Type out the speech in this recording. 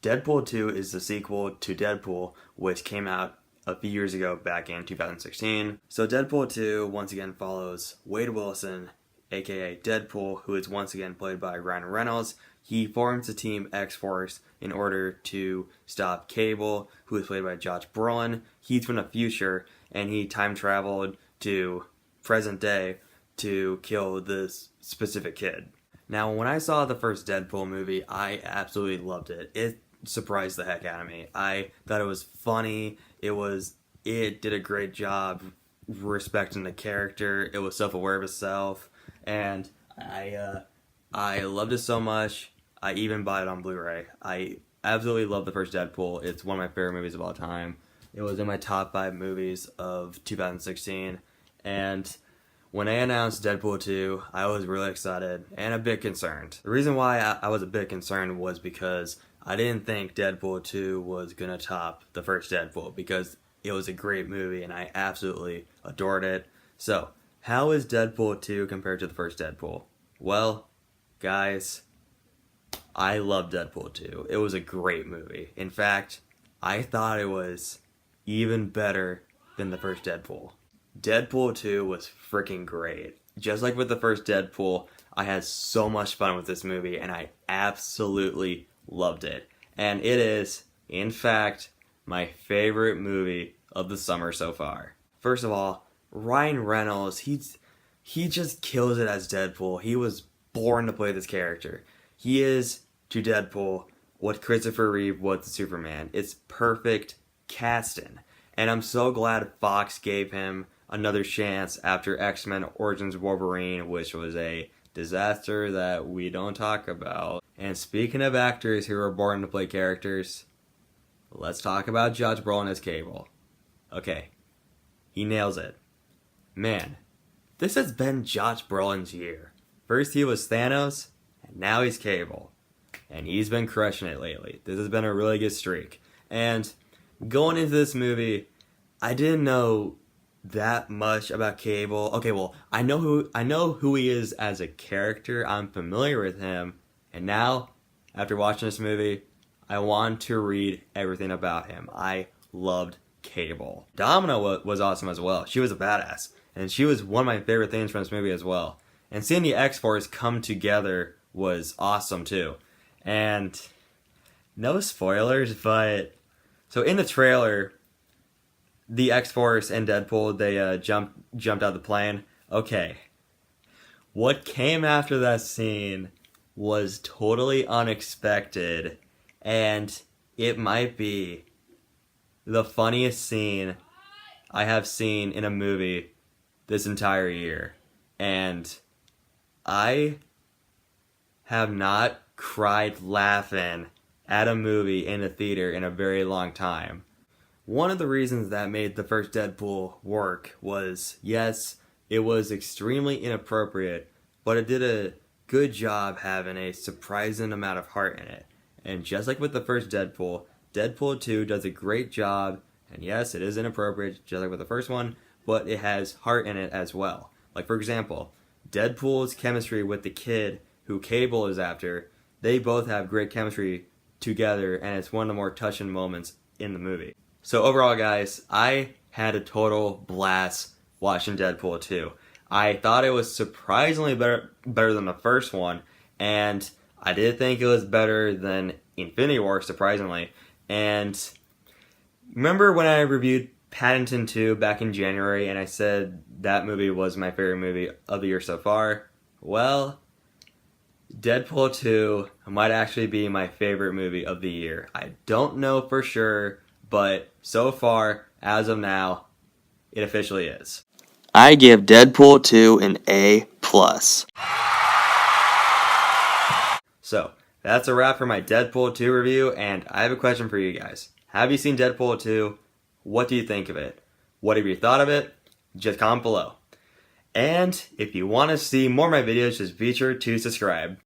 Deadpool 2 is the sequel to Deadpool, which came out a few years ago back in 2016. So Deadpool 2 once again follows Wade Wilson, aka Deadpool, who is once again played by Ryan Reynolds. He forms the team X-Force in order to stop Cable, who is played by Josh Brolin. He's from the future, and he time traveled to present day to kill this specific kid. Now, when I saw the first Deadpool movie, I absolutely loved it. It surprised the heck out of me. I thought it was funny. It did a great job respecting the character. It was self-aware of itself, and I loved it so much. I even bought it on Blu-ray. I absolutely love the first Deadpool. It's one of my favorite movies of all time. It was in my top 5 movies of 2016, and when they announced Deadpool 2, I was really excited and a bit concerned. The reason why I was a bit concerned was because I didn't think Deadpool 2 was going to top the first Deadpool, because it was a great movie and I absolutely adored it. So, how is Deadpool 2 compared to the first Deadpool? Well, guys, I love Deadpool 2. It was a great movie. In fact, I thought it was even better than the first Deadpool. Deadpool 2 was freaking great. Just like with the first Deadpool, I had so much fun with this movie and I absolutely loved it. And it is, in fact, my favorite movie of the summer so far. First of all, Ryan Reynolds, he just kills it as Deadpool. He was born to play this character. He is, to Deadpool, what Christopher Reeve was to Superman. It's perfect casting. And I'm so glad Fox gave him another chance after X-Men Origins Wolverine, which was a disaster that we don't talk about. And speaking of actors who are born to play characters, let's talk about Josh Brolin as Cable. Okay, he nails it. Man, this has been Josh Brolin's year. First he was Thanos, and now he's Cable. And he's been crushing it lately. This has been a really good streak. And going into this movie, I didn't know that much about Cable. Okay, well, I know who he is as a character. I'm familiar with him. And now, after watching this movie, I want to read everything about him. I loved Cable. Domino was awesome as well. She was a badass. And she was one of my favorite things from this movie as well. And seeing the X-Force come together was awesome too. And no spoilers, but so in the trailer, the X-Force and Deadpool, they jumped out of the plane. Okay. What came after that scene was totally unexpected, and it might be the funniest scene I have seen in a movie this entire year. And I have not cried laughing at a movie in a theater in a very long time. One of the reasons that made the first Deadpool work was, yes, it was extremely inappropriate, but it did a good job having a surprising amount of heart in it. And just like with the first Deadpool, Deadpool 2 does a great job, and yes, it is inappropriate, just like with the first one, but it has heart in it as well. Like, for example, Deadpool's chemistry with the kid who Cable is after, they both have great chemistry together, and it's one of the more touching moments in the movie. So overall, guys, I had a total blast watching Deadpool 2. I thought it was surprisingly better than the first one, and I did think it was better than Infinity War, surprisingly. And remember when I reviewed Paddington 2 back in January, and I said that movie was my favorite movie of the year so far? Well, Deadpool 2 might actually be my favorite movie of the year. I don't know for sure, but so far, as of now, it officially is. I give Deadpool 2 an A+. So, that's a wrap for my Deadpool 2 review, and I have a question for you guys. Have you seen Deadpool 2? What do you think of it? What have you thought of it? Just comment below. And if you want to see more of my videos, just be sure to subscribe.